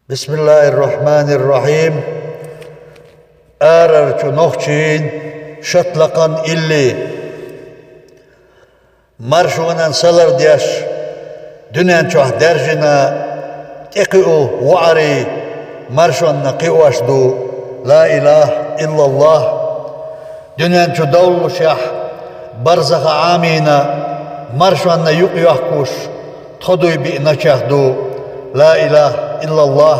بسم الله الرحمن الرحيم. آررچو نوخچين شطلقن إلي مرشونان سلر دياش دنيان چوح درجنا تقئو وعري مرشون نقئوش دو لا إله إلا الله دنيان چو دولو شح برزخ عامينا مرشون يقيوحكوش تخدوي بإنچح دو لا إله إلا الله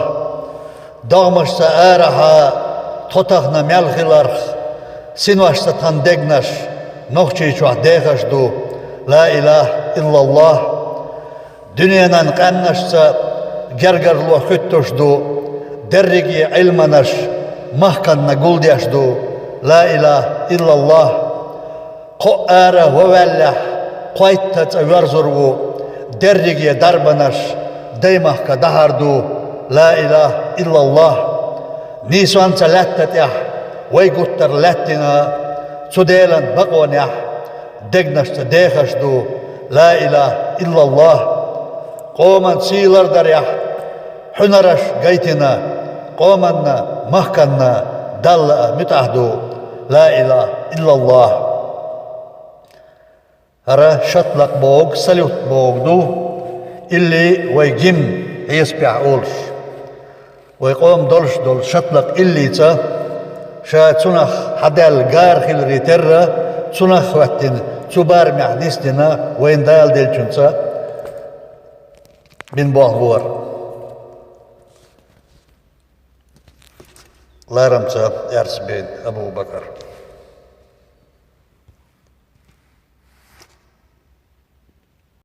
دغمش سآرها توتخنا ملخلرخ سنوش ستندقنش نوخچي چوح ديخش دو لا إله إلا الله دنيانا نقنش سا جرجر لو خطوش دو درجي علمنش محكن نقول ديش دو لا إله إلا الله قآرة وولح قويتت ورزرو درجي دربنش ديمه كدهر دو لا إله إلا الله نيسوان سلاتت يح ويقتر لاتنا سديلا بقون يح دقنش تديخش دو لا إله إلا الله قوما سيلر در يح حنرش قيتنا قومنا محكنا دل متعهدو لا إله إلا الله هرا شطلق بوغ سلوت بوغ دو اللي ويجم يسبع أولش ويقوم دولش دول شطلق اللي تا شا تنخ حدال غار خيل ريترة تنخ وقتنا تبار محدثنا وين دال ديل جنسا بن بوهبور لا رمسا يرس بين أبو بكر